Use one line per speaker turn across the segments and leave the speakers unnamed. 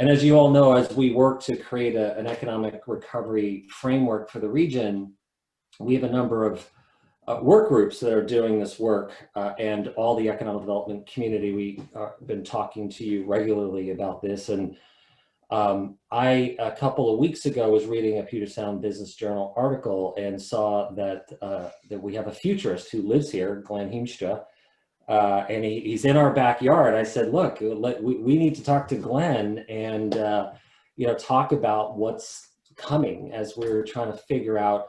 And as you all know, as we work to create an economic recovery framework for the region, we have a number of work groups that are doing this work, and all the economic development community. We've been talking to you regularly about this. And I, a couple of weeks ago, was reading a Puget Sound Business Journal article and saw that, that we have a futurist who lives here, Glen Hiemstra, and he's in our backyard. I said, look, we need to talk to Glen and you know, talk about what's coming as we're trying to figure out,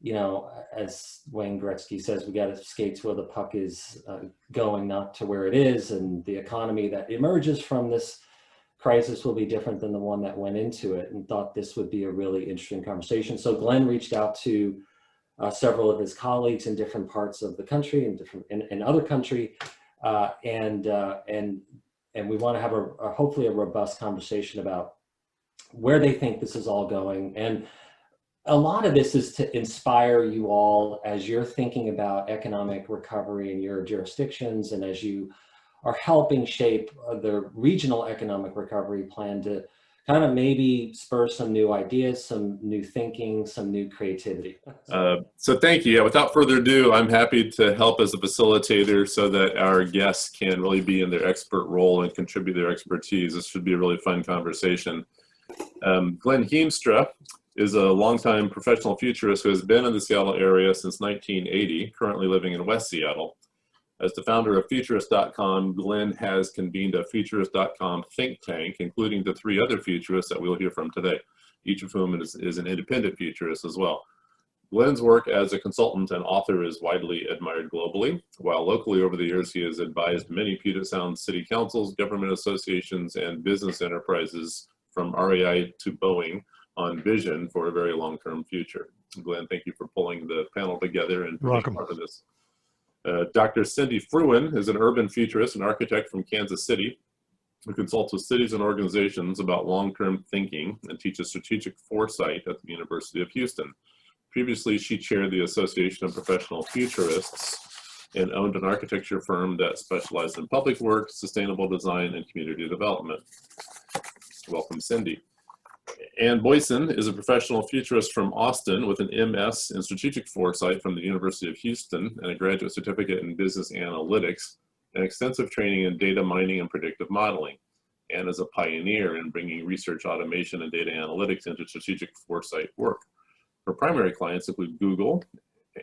you know, as Wayne Gretzky says, we got to skate to where the puck is going, not to where it is. And the economy that emerges from this crisis will be different than the one that went into it, and thought this would be a really interesting conversation. So Glen reached out to several of his colleagues in different parts of the country and in other country, and we want to have hopefully a robust conversation about where they think this is all going. And a lot of this is to inspire you all as you're thinking about economic recovery in your jurisdictions, and as you are helping shape the regional economic recovery plan, to kind of maybe spur some new ideas, some new thinking, some new creativity.
So thank you. Yeah, without further ado, I'm happy to help as a facilitator so that our guests can really be in their expert role and contribute their expertise. This should be a really fun conversation. Glen Hiemstra is a longtime professional futurist who has been in the Seattle area since 1980, currently living in West Seattle. As the founder of Futurist.com, Glen has convened a Futurist.com think tank, including the 3 other futurists that we'll hear from today, each of whom is an independent futurist as well. Glen's work as a consultant and author is widely admired globally, while locally over the years he has advised many Puget Sound city councils, government associations, and business enterprises from REI to Boeing on vision for a very long-term future. Glen, thank you for pulling the panel together and being part of this. Dr. Cindy Frewen is an urban futurist and architect from Kansas City who consults with cities and organizations about long-term thinking and teaches strategic foresight at the University of Houston. Previously, she chaired the Association of Professional Futurists and owned an architecture firm that specialized in public work, sustainable design, and community development. Welcome, Cindy. Ann Boyson is a professional futurist from Austin with an MS in strategic foresight from the University of Houston and a graduate certificate in business analytics and extensive training in data mining and predictive modeling. Ann is a pioneer in bringing research automation and data analytics into strategic foresight work. Her primary clients include Google.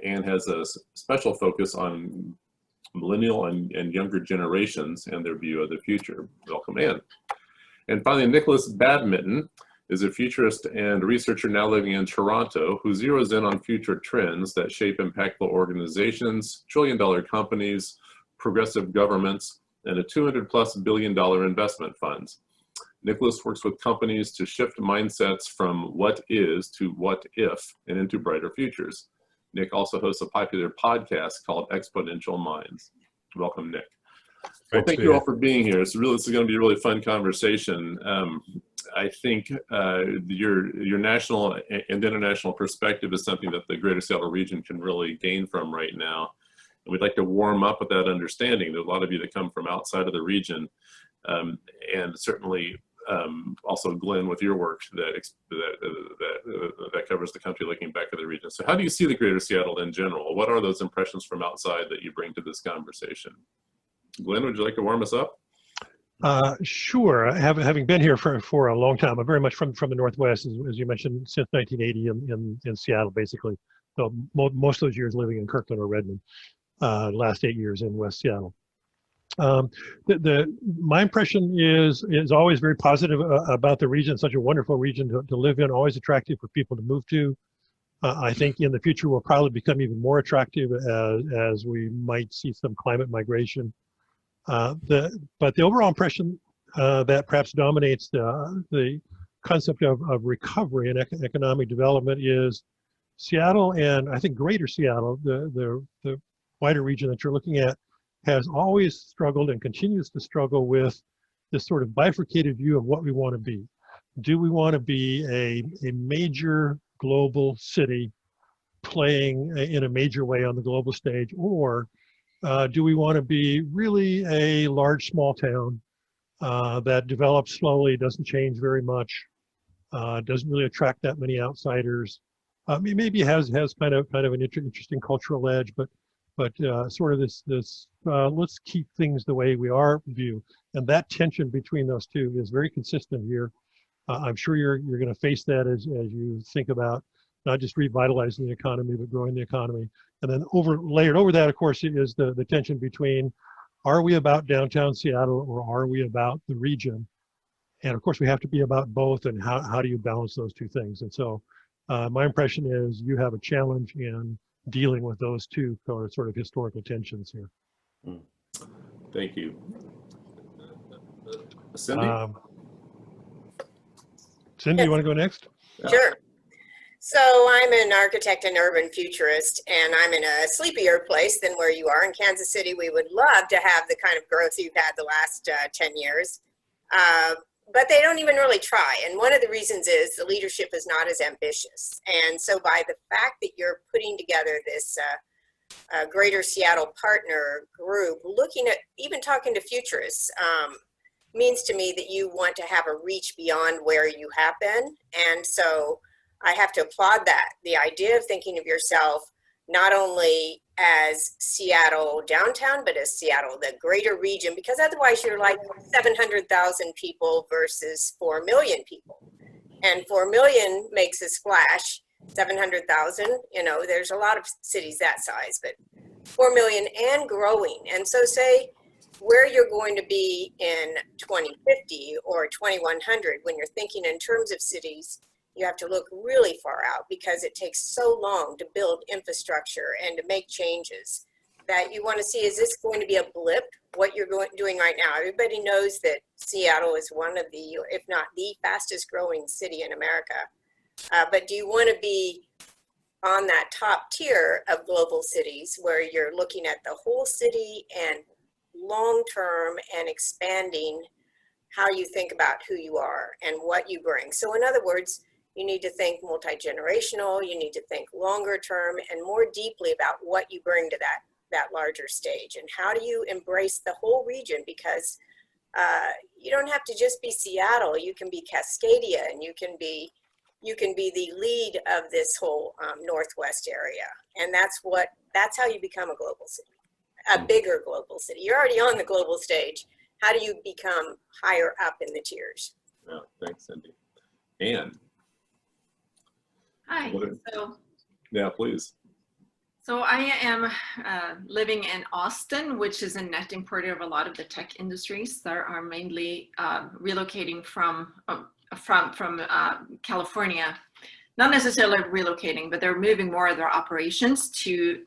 Ann has a special focus on millennial and younger generations and their view of the future. Welcome, Ann. And finally, Nikolas Badminton is a futurist and researcher now living in Toronto who zeroes in on future trends that shape impactful organizations, trillion-dollar companies, progressive governments, and a $200+ billion investment funds. Nikolas works with companies to shift mindsets from what is to what if and into brighter futures. Nick also hosts a popular podcast called Exponential Minds. Welcome, Nick. Well, thank you all for being here. This is going to be a really fun conversation. I think your national and international perspective is something that the Greater Seattle region can really gain from right now. And we'd like to warm up with that understanding. There's a lot of you that come from outside of the region, and certainly also Glen with your work that covers the country looking back at the region. So how do you see the Greater Seattle in general? What are those impressions from outside that you bring to this conversation? Glen, would you like to warm us up?
Sure. Having been here for a long time, I'm very much from the Northwest, as you mentioned, since 1980 in Seattle, basically. So most of those years living in Kirkland or Redmond, last 8 years in West Seattle. My impression is always very positive about the region. Such a wonderful region to live in, always attractive for people to move to. I think in the future will probably become even more attractive as we might see some climate migration. But the overall impression that perhaps dominates the concept of recovery and economic development is Seattle, and I think Greater Seattle, the wider region that you're looking at, has always struggled and continues to struggle with this sort of bifurcated view of what we want to be. Do we want to be a major global city playing in a major way on the global stage, or do we want to be really a large small town that develops slowly, doesn't change very much, doesn't really attract that many outsiders. Maybe has kind of an interesting cultural edge, but sort of this let's keep things the way we are view, and that tension between those two is very consistent here. I'm sure you're going to face that as you think about not just revitalizing the economy, but growing the economy. And then layered over that, of course, is the tension between, are we about downtown Seattle or are we about the region? And of course, we have to be about both. And how do you balance those two things? And so my impression is you have a challenge in dealing with those two sort of historical tensions here.
Thank you. Cindy?
Cindy, you want to go next?
Yeah.
Sure. So I'm an architect and urban futurist, and I'm in a sleepier place than where you are in Kansas City. We would love to have the kind of growth you've had the last 10 years, but they don't even really try. And one of the reasons is the leadership is not as ambitious. And so by the fact that you're putting together this Greater Seattle Partner Group, looking at, even talking to futurists, means to me that you want to have a reach beyond where you have been. And so I have to applaud that. The idea of thinking of yourself not only as Seattle downtown, but as Seattle, the greater region, because otherwise you're like 700,000 people versus 4 million people. And 4 million makes a splash. 700,000, you know, there's a lot of cities that size, but 4 million and growing. And so say where you're going to be in 2050 or 2100, when you're thinking in terms of cities, you have to look really far out because it takes so long to build infrastructure and to make changes that you want to see, is this going to be a blip, what you're doing right now? Everybody knows that Seattle is one of the, if not the fastest growing city in America. But do you want to be on that top tier of global cities where you're looking at the whole city and long-term and expanding how you think about who you are and what you bring? So in other words, you need to think multi-generational, you need to think longer term and more deeply about what you bring to that larger stage, and how do you embrace the whole region, because you don't have to just be Seattle, you can be Cascadia, and you can be the lead of this whole Northwest area. And that's how you become a global city, a bigger global city. You're already on the global stage. How do you become higher up in the tiers?
Yeah, thanks, Cindy. Anne.
Hi.
Yeah, please.
So I am living in Austin, which is a net importer of a lot of the tech industries that are mainly relocating from California. Not necessarily relocating, but they're moving more of their operations to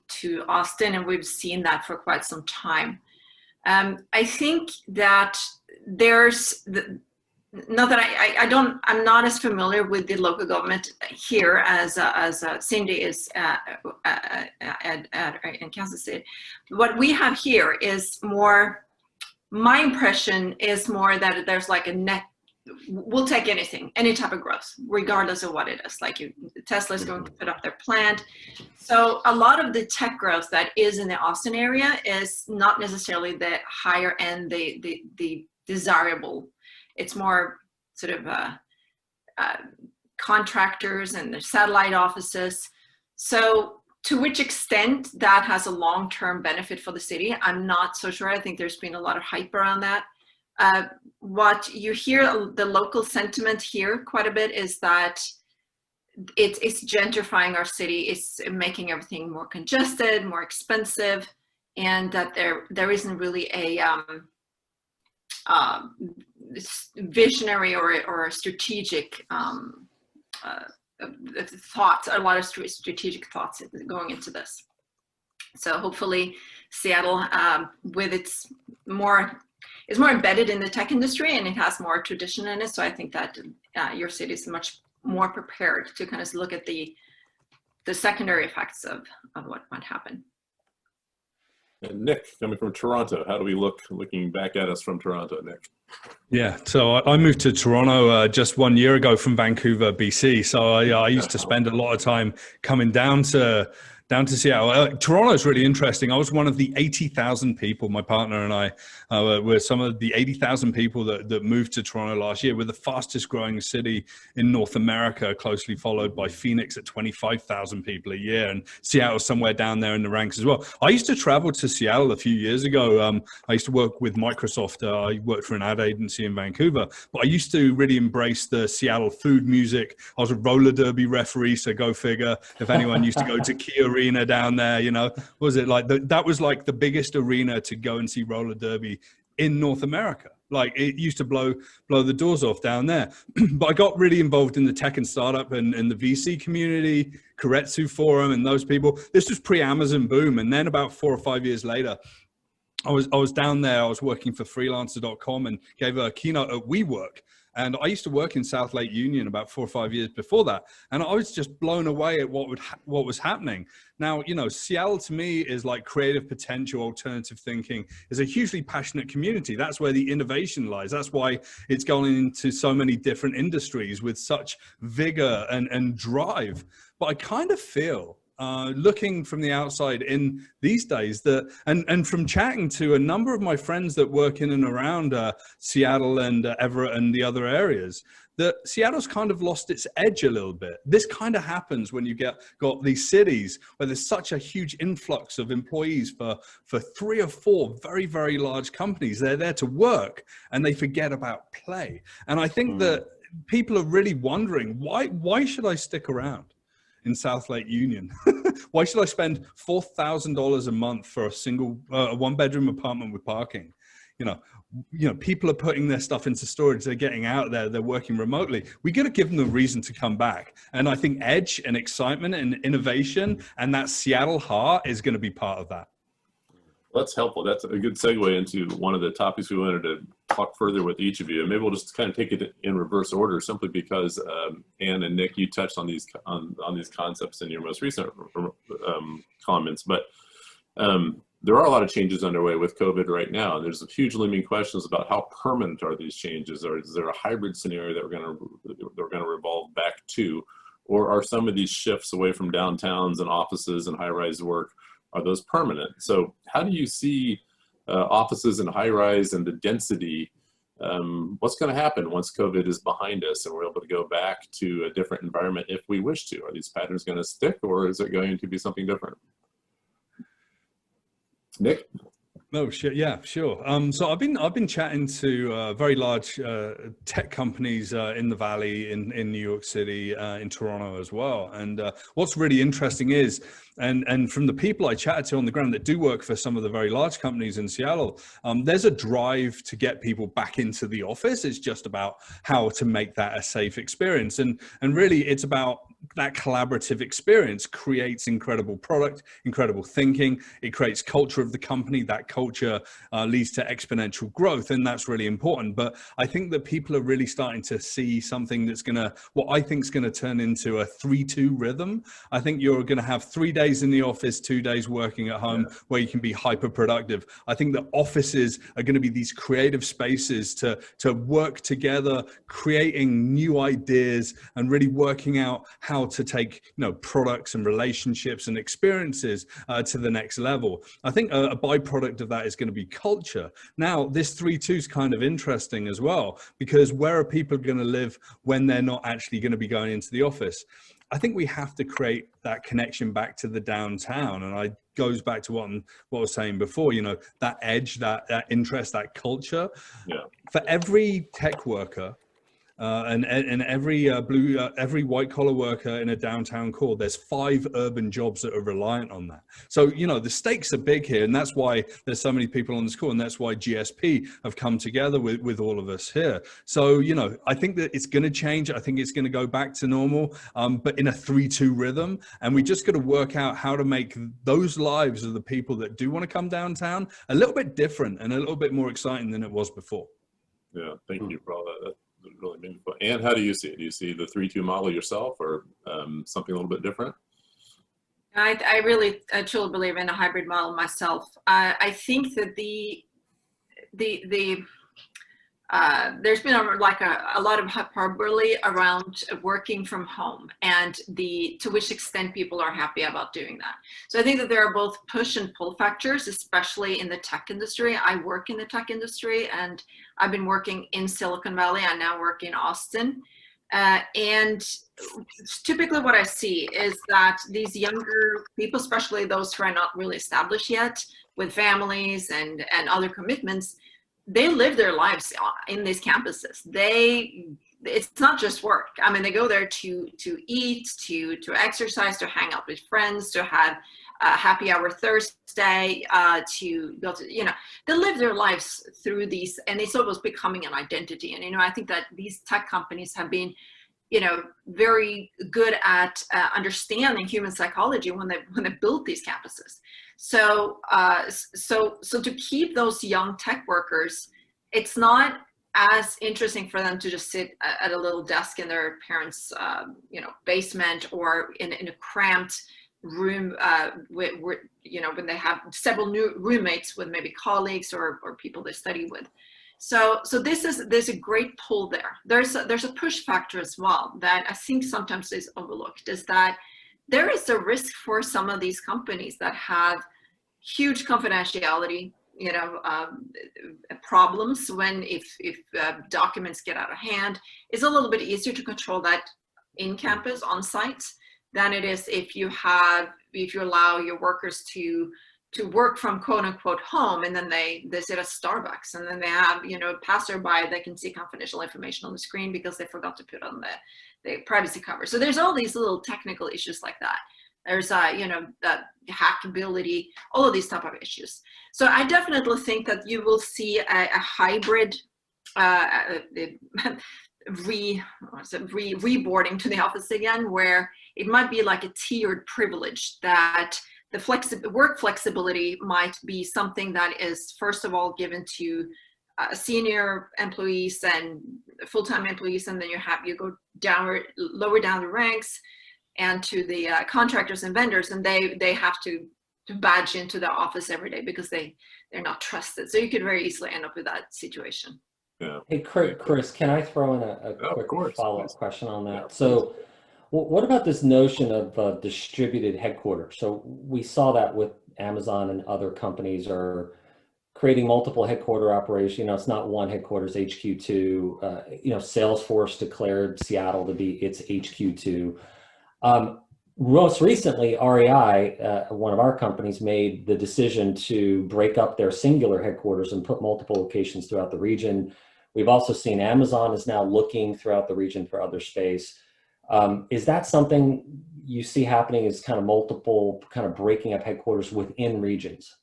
Austin, and we've seen that for quite some time. I think that there's I'm not as familiar with the local government here as Cindy is in Kansas City. What we have here is more, my impression is more that there's like a net, we'll take anything, any type of growth, regardless of what it is. Like Tesla's going to put up their plant. So a lot of the tech growth that is in the Austin area is not necessarily the higher end, the desirable. It's more sort of contractors and their satellite offices. So to which extent that has a long-term benefit for the city, I'm not so sure. I think there's been a lot of hype around that. What you hear, the local sentiment here quite a bit, is that it's gentrifying our city. It's making everything more congested, more expensive, and that there isn't really a visionary or a strategic thoughts, a lot of strategic thoughts going into this. So hopefully Seattle, with its is more embedded in the tech industry and it has more tradition in it. So I think that your city is much more prepared to kind of look at the secondary effects of what might happen.
And Nick, coming from Toronto, how do we looking back at us from Toronto, Nick?
Yeah, so I moved to Toronto just 1 year ago from Vancouver, BC. So I used to spend a lot of time coming down to down to Seattle. Toronto is really interesting. I was one of the 80,000 people, my partner and I were some of the 80,000 people that moved to Toronto last year. We're the fastest growing city in North America, closely followed by Phoenix at 25,000 people a year, and Seattle somewhere down there in the ranks as well. I used to travel to Seattle a few years ago. I used to work with Microsoft. I worked for an ad agency in Vancouver, but I used to really embrace the Seattle food music. I was a roller derby referee, so go figure. If anyone used to go to Key Arena down there, you know, was it like that was like the biggest arena to go and see roller derby in North America. Like it used to blow the doors off down there. But I got really involved in the tech and startup and the VC community, Keiretsu Forum, and those people. This was pre-Amazon boom, and then about 4 or 5 years later, I was down there. I was working for freelancer.com and gave a keynote at WeWork. And I used to work in South Lake Union about 4 or 5 years before that. And I was just blown away at what was happening. Now, you know, Seattle to me is like creative potential, alternative thinking, is a hugely passionate community. That's where the innovation lies. That's why it's going into so many different industries with such vigor and drive. But I kind of feel, looking from the outside in these days that, and from chatting to a number of my friends that work in and around Seattle and Everett and the other areas, that Seattle's kind of lost its edge a little bit. This kind of happens when you got these cities where there's such a huge influx of employees for 3 or 4 very, very large companies. They're there to work and they forget about play. And I think that people are really wondering, why should I stick around in South Lake Union? Why should I spend $4,000 a month for a single 1-bedroom apartment with parking? You know, people are putting their stuff into storage. They're getting out there. They're working remotely. We got to give them the reason to come back. And I think edge and excitement and innovation and that Seattle heart is going to be part of that.
That's helpful. That's a good segue into one of the topics we wanted to talk further with each of you. And maybe we'll just kind of take it in reverse order, simply because Anne and Nick, you touched on these concepts in your most recent comments. But there are a lot of changes underway with COVID right now. There's huge looming questions about how permanent are these changes, or is there a hybrid scenario that we're going to revolve back to, or are some of these shifts away from downtowns and offices and high-rise work, are those permanent? So how do you see offices and high-rise and the density? What's going to happen once COVID is behind us and we're able to go back to a different environment if we wish to? Are these patterns going to stick, or is it going to be something different? Nick?
No, sure. Yeah, sure. So I've been chatting to very large tech companies in the Valley, in New York City, in Toronto as well. And what's really interesting is, and from the people I chatted to on the ground that do work for some of the very large companies in Seattle, there's a drive to get people back into the office. It's just about how to make that a safe experience. And really it's about that collaborative experience creates incredible product, incredible thinking. It creates culture of the company. That culture leads to exponential growth, and that's really important. But I think that people are really starting to see something that's what I think is going to turn into a 3-2 rhythm. I think you're going to have 3 days in the office, 2 days working at home, where you can be hyper productive. I think that offices are going to be these creative spaces to work together, creating new ideas and really working out how to take products and relationships and experiences to the next level. I think a byproduct of that is going to be culture. Now, this 3-2 is kind of interesting as well, because where are people going to live when they're not actually going to be going into the office? I think we have to create that connection back to the downtown, and it goes back to what I was saying before. That edge, that interest, that culture. Yeah. For every tech worker. And every white collar worker in a downtown core, there's 5 urban jobs that are reliant on that. So, the stakes are big here, and that's why there's so many people on this call, and that's why GSP have come together with all of us here. So, I think that it's going to change. I think it's going to go back to normal, but in a 3-2 rhythm. And we just got to work out how to make those lives of the people that do want to come downtown a little bit different and a little bit more exciting than it was before.
Yeah, thank you for all that. Really meaningful. And how do you see it? Do you see the 3-2 model yourself, or something a little bit different?
I really truly believe in a hybrid model myself. I think that there's been a lot of hyperbole around working from home and to which extent people are happy about doing that. So I think that there are both push and pull factors, especially in the tech industry. I work in the tech industry, and I've been working in Silicon Valley. I now work in Austin. And typically what I see is that these younger people, especially those who are not really established yet with families and other commitments, they live their lives in these campuses. It's not just work. I mean, they go there to eat, to exercise, to hang out with friends, to have happy hour Thursday, to go to, they live their lives through these, and it's almost becoming an identity. And, I think that these tech companies have been, very good at understanding human psychology when they built these campuses. So to keep those young tech workers, it's not as interesting for them to just sit at a little desk in their parents' basement or in a cramped room where when they have several new roommates with maybe colleagues or people they study with. So there's a great pull there. There's a push factor as well that I think sometimes is overlooked, is that there is a risk for some of these companies that have huge confidentiality, problems when if documents get out of hand. It's a little bit easier to control that in campus, on site, than it is if you allow your workers to work from quote unquote home, and then they sit at Starbucks, and then they have passerby that can see confidential information on the screen because they forgot to put on the privacy cover. So there's all these little technical issues like that. There's the hackability, all of these type of issues. So I definitely think that you will see a hybrid reboarding to the office again, where it might be like a tiered privilege, that the work flexibility might be something that is first of all given to senior employees and full-time employees, and then you go lower down the ranks and to the contractors and vendors, and they have to badge into the office every day because they're not trusted. So you could very easily end up with that situation.
Yeah.
Hey, Chris, can I throw in a quick follow-up question on that? Yeah, so what about this notion of distributed headquarters? So we saw that with Amazon and other companies are creating multiple headquarter operations. It's not one headquarters, HQ2. Salesforce declared Seattle to be its HQ2. Most recently, REI, one of our companies, made the decision to break up their singular headquarters and put multiple locations throughout the region. We've also seen Amazon is now looking throughout the region for other space. Is that something you see happening, is kind of multiple kind of breaking up headquarters within regions?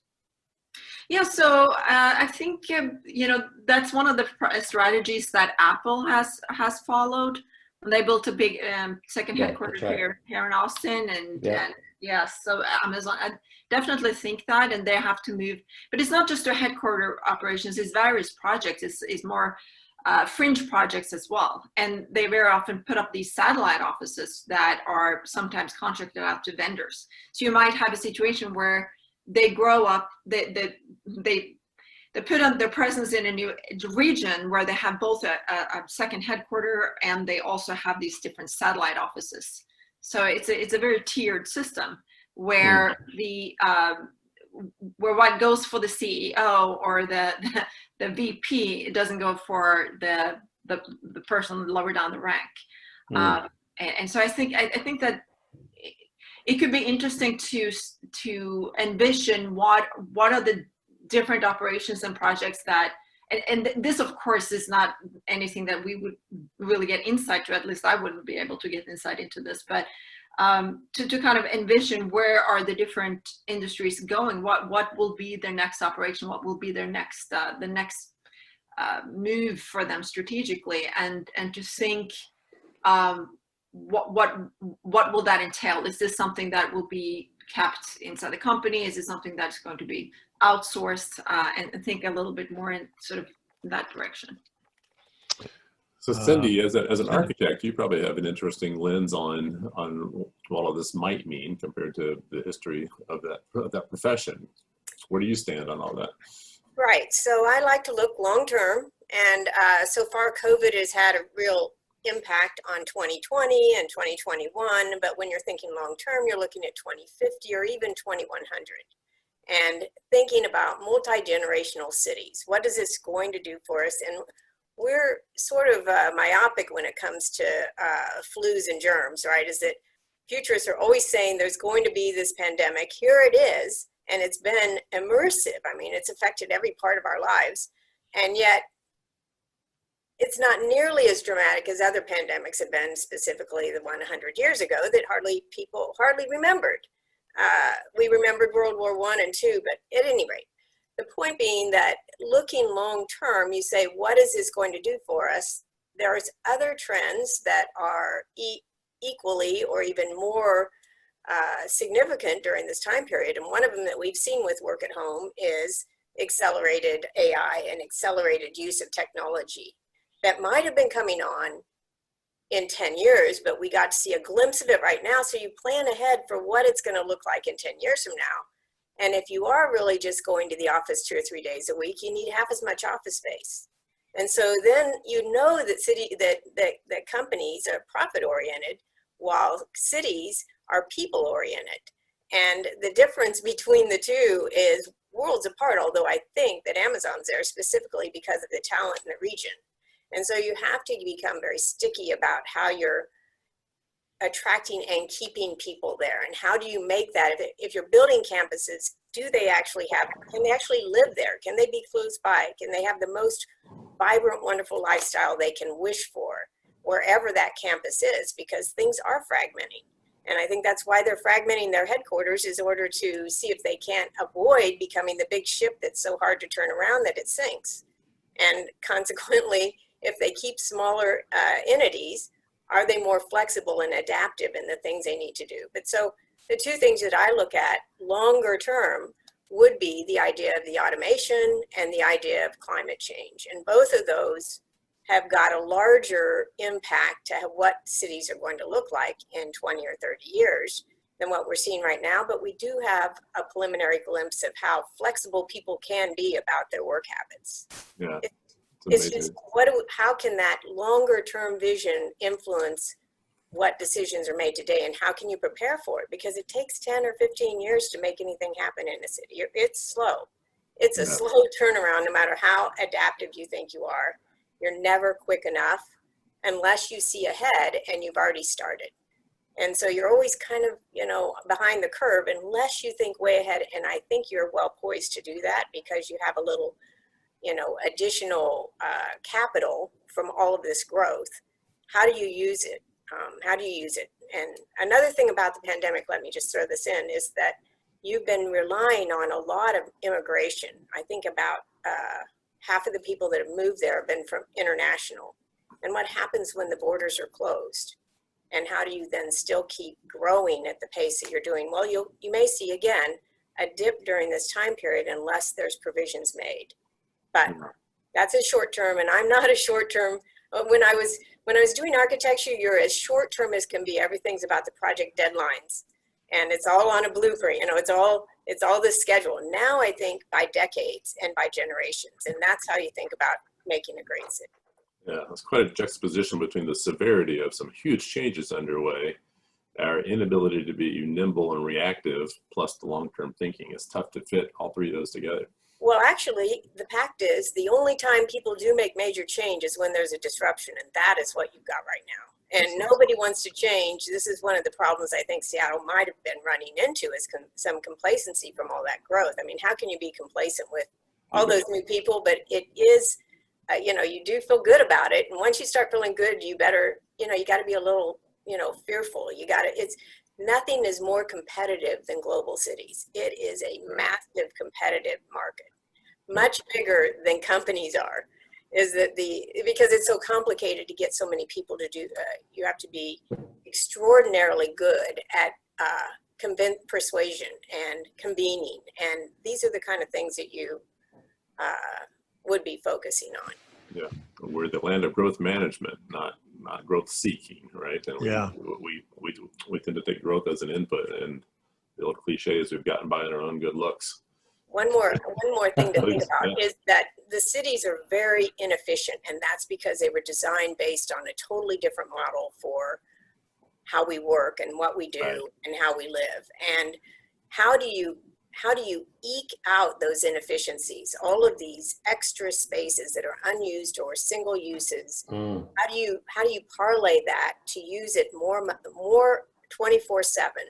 Yeah,
so I think, that's one of the strategies that Apple has followed. They built a big second headquarters here in Austin, and so Amazon, I definitely think that, and they have to move. But it's not just their headquarter operations; it's various projects. It's more fringe projects as well, and they very often put up these satellite offices that are sometimes contracted out to vendors. So you might have a situation where they grow up, they put on their presence in a new region where they have both a second headquarter, and they also have these different satellite offices. So it's a very tiered system where where what goes for the CEO or the VP, it doesn't go for the person lower down the rank. And so I think that it could be interesting to envision what are the different operations and projects that, and this of course is not anything that we would really get insight to, at least I wouldn't be able to get insight into this, but to kind of envision where are the different industries going, what will be their next operation, what will be their next the next move for them strategically, and to think what will that entail? Is this something that will be kept inside the company? Is it something that's going to be outsourced? And think a little bit more in sort of that direction.
So Cindy, as an architect, you probably have an interesting lens on what all of this might mean compared to the history of that profession. Where do you stand on all that?
Right. So I like to look long term. And so far, COVID has had a real impact on 2020 and 2021. But when you're thinking long term, you're looking at 2050 or even 2100. And thinking about multi-generational cities. What is this going to do for us? And we're sort of myopic when it comes to flus and germs, right? Is that futurists are always saying there's going to be this pandemic. Here it is. And it's been immersive. I mean, it's affected every part of our lives. And yet, it's not nearly as dramatic as other pandemics have been, specifically the one 100 years ago that people hardly remembered. We remembered World War I and II, but at any rate, the point being that looking long term, you say, what is this going to do for us? There's other trends that are equally or even more significant during this time period. And one of them that we've seen with work at home is accelerated AI and accelerated use of technology that might have been coming on in 10 years, but we got to see a glimpse of it right now. So you plan ahead for what it's going to look like in 10 years from now. And if you are really just going to the office 2 or 3 days a week, you need half as much office space. And so then you know that that companies are profit oriented while cities are people oriented. And the difference between the two is worlds apart, although I think that Amazon's there specifically because of the talent in the region. And so you have to become very sticky about how you're attracting and keeping people there. And how do you make that, if you're building campuses, can they actually live there? Can they be close by? Can they have the most vibrant, wonderful lifestyle they can wish for wherever that campus is? Because things are fragmenting. And I think that's why they're fragmenting their headquarters, is in order to see if they can't avoid becoming the big ship that's so hard to turn around that it sinks. And consequently, if they keep smaller entities, are they more flexible and adaptive in the things they need to do? But so the two things that I look at longer term would be the idea of the automation and the idea of climate change. And both of those have got a larger impact to what cities are going to look like in 20 or 30 years than what we're seeing right now. But we do have a preliminary glimpse of how flexible people can be about their work habits.
Yeah.
It's just, how can that longer term vision influence what decisions are made today, and how can you prepare for it? Because it takes 10 or 15 years to make anything happen in a city. It's slow. It's a slow turnaround, no matter how adaptive you think you are. You're never quick enough unless you see ahead and you've already started. And so you're always kind of, behind the curve unless you think way ahead. And I think you're well poised to do that because you have a little additional capital from all of this growth. How do you use it? And another thing about the pandemic, let me just throw this in, is that you've been relying on a lot of immigration. I think about half of the people that have moved there have been from international. And what happens when the borders are closed? And how do you then still keep growing at the pace that you're doing? Well, you may see again a dip during this time period unless there's provisions made. But that's a short term, and I'm not a short term. When I was doing architecture, you're as short term as can be. Everything's about the project deadlines, and it's all on a blueprint. It's all the schedule. Now I think by decades and by generations, and that's how you think about making a great city.
Yeah, that's quite a juxtaposition between the severity of some huge changes underway, our inability to be nimble and reactive, plus the long-term thinking. It's tough to fit all three of those together.
Well, actually, the fact is the only time people do make major change is when there's a disruption, and that is what you've got right now. And nobody wants to change. This is one of the problems I think Seattle might have been running into, is some complacency from all that growth. I mean, how can you be complacent with all those new people? But it is, you do feel good about it. And once you start feeling good, you better, you got to be a little, fearful. Nothing is more competitive than global cities. It is a massive competitive market, much bigger than companies are. Because it's so complicated to get so many people to do. You have to be extraordinarily good at persuasion and convening, and these are the kind of things that you would be focusing on.
Yeah, we're the land of growth management, not growth seeking, right? And we tend to take growth as an input, and the old cliche is we've gotten by on our own good looks.
One more thing to think
Please,
about
yeah.
is that the cities are very inefficient, and that's because they were designed based on a totally different model for how we work and what we do
Right.
and how we live. And how do you eke out those inefficiencies, all of these extra spaces that are unused or single uses? How do you parlay that to use it more 24/7?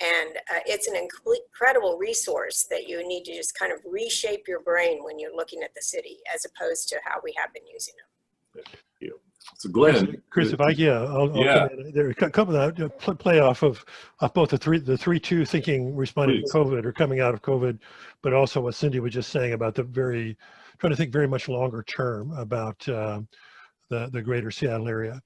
And it's an incredible resource that you need to just kind of reshape your brain when you're looking at the city, as opposed to how we have been using them.
Thank you. So Glenn,
Chris, if I I'll
Yeah.
come in. There are a couple of play off of both the 3-2 thinking responding
Please.
to COVID or coming out of COVID, but also what Cindy was just saying about trying to think very much longer term about the greater Seattle area.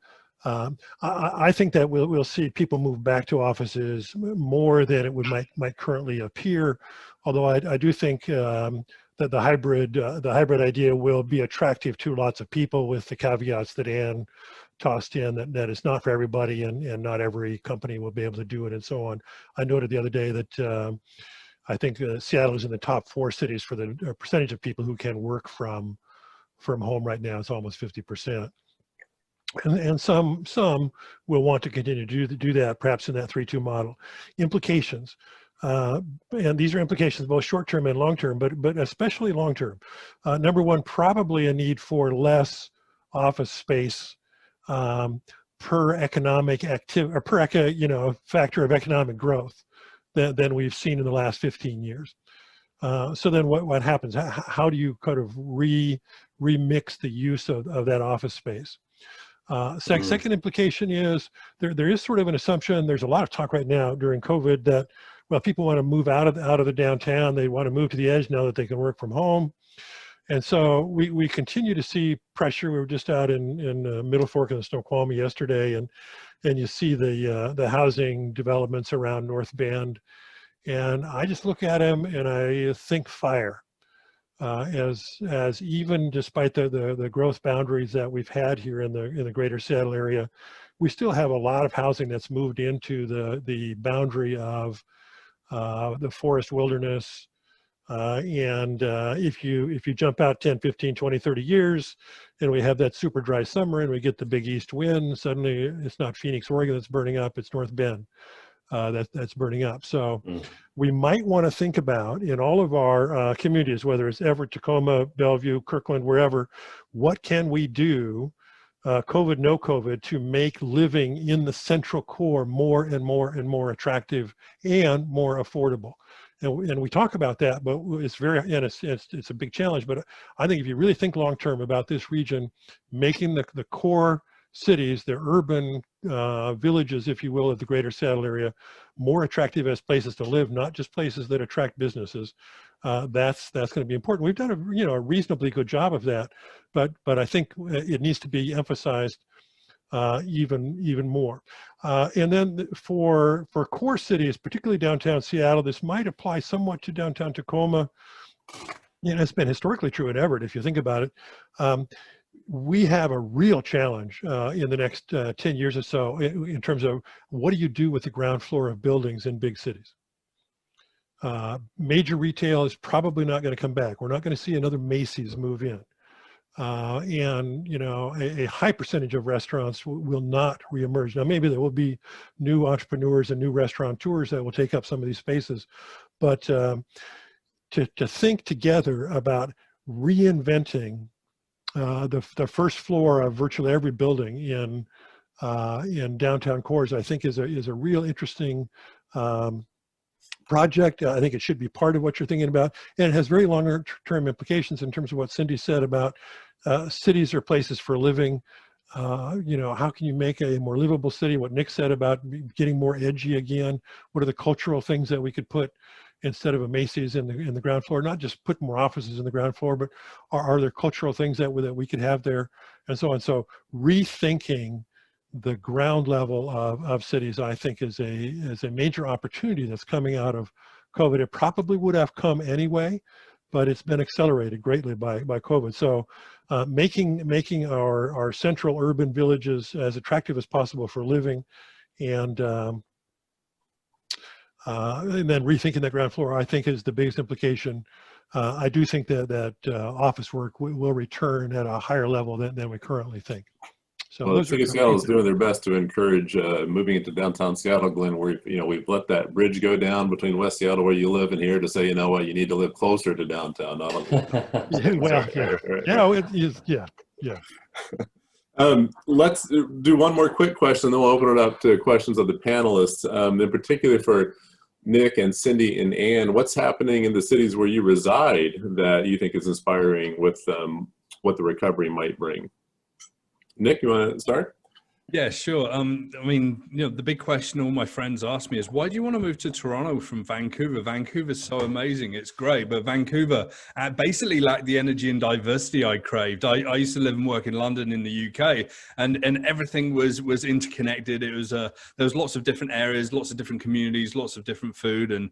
I think that we'll see people move back to offices more than it might currently appear. Although I do think that the hybrid idea will be attractive to lots of people, with the caveats that Ann tossed in, that it's not for everybody, and not every company will be able to do it, and so on. I noted the other day that I think Seattle is in the top 4 cities for the percentage of people who can work from home right now. It's almost 50%. And some will want to continue to do that, perhaps in that 3-2 model. Implications, and these are implications both short-term and long-term, but especially long-term. Number one, probably a need for less office space per economic activity, or per factor of economic growth than we've seen in the last 15 years. So then what happens? How do you kind of remix the use of that office space? Second implication is there is sort of an assumption. There's a lot of talk right now during COVID that, well, people want to move out of the downtown. They want to move to the edge now that they can work from home. And so we continue to see pressure. We were just out in Middle Fork and the Snoqualmie yesterday, and you see the housing developments around North Bend. And I just look at them and I think fire. As even despite the growth boundaries that we've had here in the greater Seattle area, we still have a lot of housing that's moved into the boundary of the forest wilderness. And if you jump out 10, 15, 20, 30 years, and we have that super dry summer and we get the big east wind, suddenly it's not Phoenix, Oregon that's burning up, it's North Bend that's burning up. So we might want to think about, in all of our communities, whether it's Everett, Tacoma, Bellevue, Kirkland, wherever, what can we do, COVID, no COVID, to make living in the central core more and more attractive and more affordable. And we talk about that, but it's a big challenge. But I think if you really think long term about this region, making the core cities, the urban villages, if you will, of the greater Seattle area, more attractive as places to live, not just places that attract businesses. That's going to be important. We've done a reasonably good job of that, but I think it needs to be emphasized even more. And then for core cities, particularly downtown Seattle, this might apply somewhat to downtown Tacoma. It's been historically true in Everett, if you think about it. We have a real challenge in the next 10 years or so in terms of what do you do with the ground floor of buildings in big cities. Major retail is probably not going to come back. We're not going to see another Macy's move in. And a high percentage of restaurants will not reemerge. Now, maybe there will be new entrepreneurs and new restaurateurs that will take up some of these spaces, but to think together about reinventing the first floor of virtually every building in downtown cores, I think is a real interesting project. I think it should be part of what you're thinking about, and it has very long-term implications in terms of what Cindy said about cities are places for living. How can you make a more livable city? What Nick said about getting more edgy again. What are the cultural things that we could put instead of a Macy's in the ground floor? Not just put more offices in the ground floor, but are there cultural things that we could have there, and so on. So rethinking the ground level of cities, I think, is a major opportunity that's coming out of COVID. It probably would have come anyway, but it's been accelerated greatly by COVID. So making our central urban villages as attractive as possible for living, and And then rethinking the ground floor, I think, is the biggest implication. I do think that office work will return at a higher level than we currently think. So
well, the city of Seattle is doing their best to encourage moving into downtown Seattle, Glenn. Where we've let that bridge go down between West Seattle, where you live, and here to say, you know what, you need to live closer to downtown. Not on
yeah, well, yeah.
Let's do one more quick question, then we'll open it up to questions of the panelists. In particular for Nick and Cindy and Ann, what's happening in the cities where you reside that you think is inspiring with what the recovery might bring? Nick, you want to start?
Yeah, sure. I mean, the big question all my friends ask me is, why do you want to move to Toronto from Vancouver? Vancouver's so amazing. It's great. But Vancouver basically lacked the energy and diversity I craved. I used to live and work in London in the UK, and everything was interconnected. It was there was lots of different areas, lots of different communities, lots of different food, and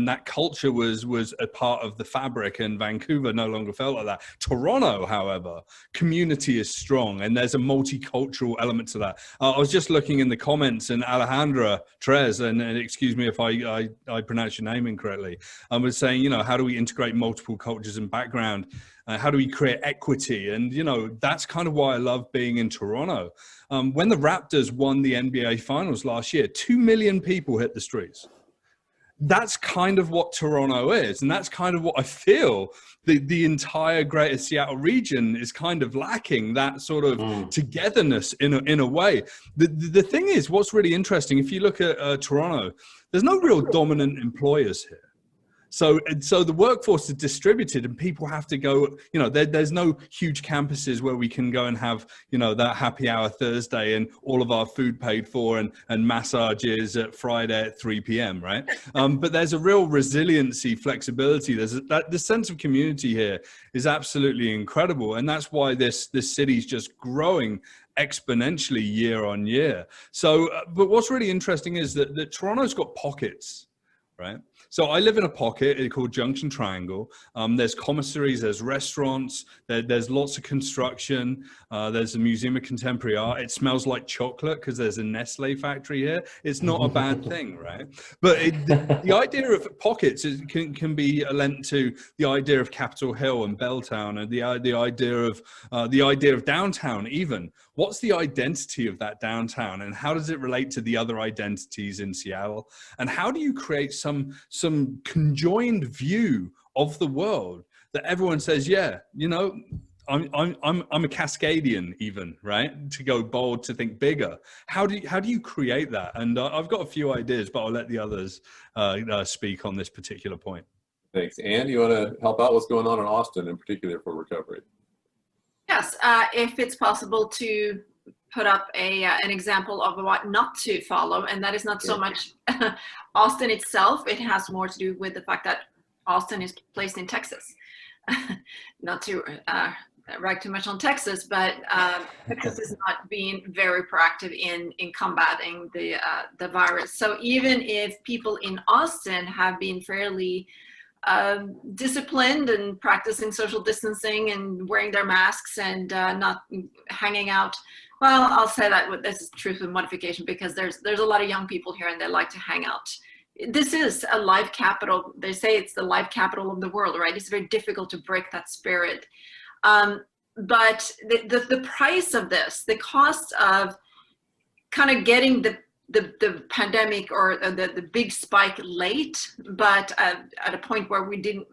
that culture was a part of the fabric, and Vancouver no longer felt like that. Toronto, however, community is strong, and there's a multicultural element to that. I was just looking in the comments, and Alejandra Tres, and excuse me if I pronounce your name incorrectly, was saying, how do we integrate multiple cultures and background? How do we create equity? And, that's kind of why I love being in Toronto. When the Raptors won the NBA Finals last year, 2 million people hit the streets. That's kind of what Toronto is, and that's kind of what I feel the entire greater Seattle region is kind of lacking, that sort of togetherness in a way. The thing is, what's really interesting, if you look at Toronto, there's no real dominant employers here. So the workforce is distributed, and people have to go, there's no huge campuses where we can go and have, that happy hour Thursday and all of our food paid for and massages at Friday at 3 p.m., right? But there's a real resiliency, flexibility. The sense of community here is absolutely incredible. And that's why this city is just growing exponentially year on year. So, but what's really interesting is that Toronto's got pockets, right? So I live in a pocket called Junction Triangle. There's commissaries, there's restaurants, there's lots of construction. There's a Museum of Contemporary Art. It smells like chocolate because there's a Nestle factory here. It's not a bad thing, right? But the idea of pockets can be lent to the idea of Capitol Hill and Belltown, and the idea of downtown even. What's the identity of that downtown, and how does it relate to the other identities in Seattle? And how do you create some conjoined view of the world that everyone says, I'm a Cascadian even, right? To go bold, to think bigger. How do you create that? And I've got a few ideas, but I'll let the others speak on this particular point.
Thanks. Ann, you want to help out what's going on in Austin in particular for recovery?
Yes, if it's possible to put up an example of what not to follow, and that is not so much Austin itself. It has more to do with the fact that Austin is placed in Texas. Not to rag too much on Texas, but Texas is not being very proactive in combating the virus. So even if people in Austin have been fairly disciplined and practicing social distancing and wearing their masks and not hanging out. Well, I'll say that this is truth with modification, because there's a lot of young people here and they like to hang out. This is a live capital. They say it's the live capital of the world, right? It's very difficult to break that spirit. But the price of this, the cost of kind of getting the pandemic or the big spike late, but at a point where we didn't,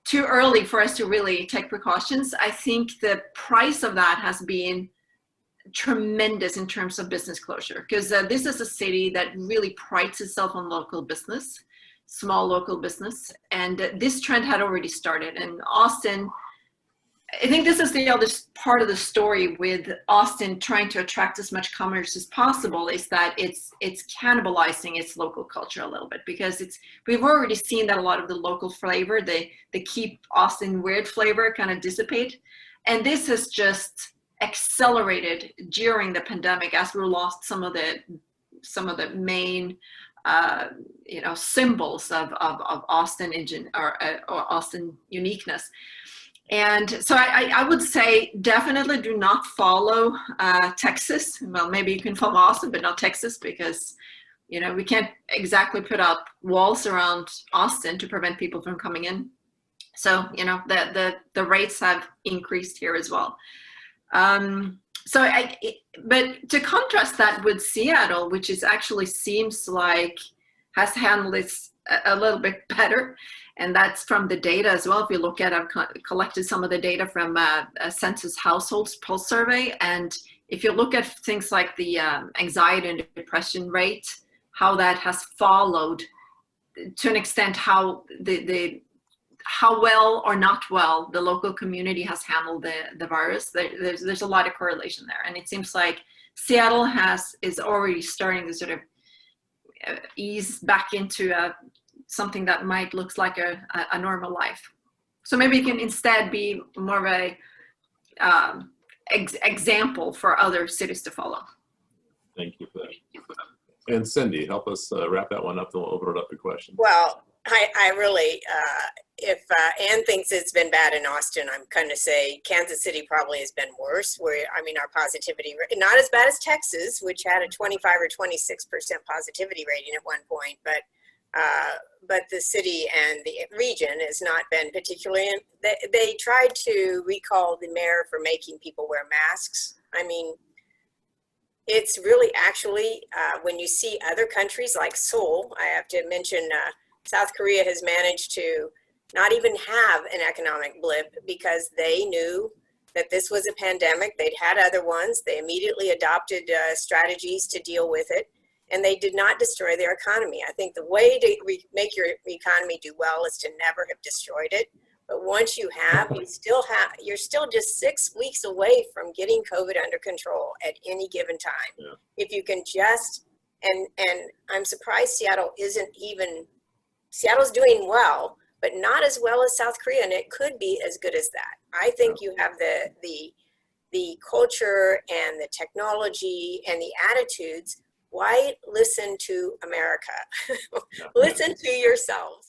too early for us to really take precautions. I think the price of that has been tremendous in terms of business closure, because this is a city that really prides itself on local business, small local business. And this trend had already started. And Austin, I think this is the other part of the story with Austin trying to attract as much commerce as possible, is that it's cannibalizing its local culture a little bit, because we've already seen that a lot of the local flavor, the keep Austin weird flavor kind of dissipate. And this has just accelerated during the pandemic as we lost some of the main symbols of Austin or Austin uniqueness. And so I would say definitely do not follow Texas. Well, maybe you can follow Austin, but not Texas, because You know, we can't exactly put up walls around Austin to prevent people from coming in. So, you know, the rates have increased here as well. But to contrast that with Seattle, which is actually seems like has handled this a little bit better. And that's from the data as well. If you look at, I've collected some of the data from a Census Households Pulse Survey. And if you look at things like the anxiety and depression rate, how that has followed to an extent, how how well or not well the local community has handled the virus, there's a lot of correlation there. And it seems like Seattle is already starting to sort of ease back into something that might look like a normal life. So maybe it can instead be more of a example for other cities to follow.
Thank you for that. And Cindy, help us wrap that one up, and we'll open it up to questions.
Well, I really, if Anne thinks it's been bad in Austin, I'm going to say Kansas City probably has been worse. I mean, our positivity rate, not as bad as Texas, which had a 25 or 26% positivity rating at one point, but the city and the region has not been particularly, they tried to recall the mayor for making people wear masks. I mean, it's really actually, when you see other countries like Seoul, I have to mention South Korea has managed to not even have an economic blip because they knew that this was a pandemic. They'd had other ones. They immediately adopted strategies to deal with it, and they did not destroy their economy. I think the way to make your economy do well is to never have destroyed it. But once you have, you're still just 6 weeks away from getting COVID under control at any given time. Yeah. If you can just, and I'm surprised Seattle's doing well, but not as well as South Korea, and it could be as good as that. I think you have the culture and the technology and the attitudes. Why listen to America? Listen to yourselves.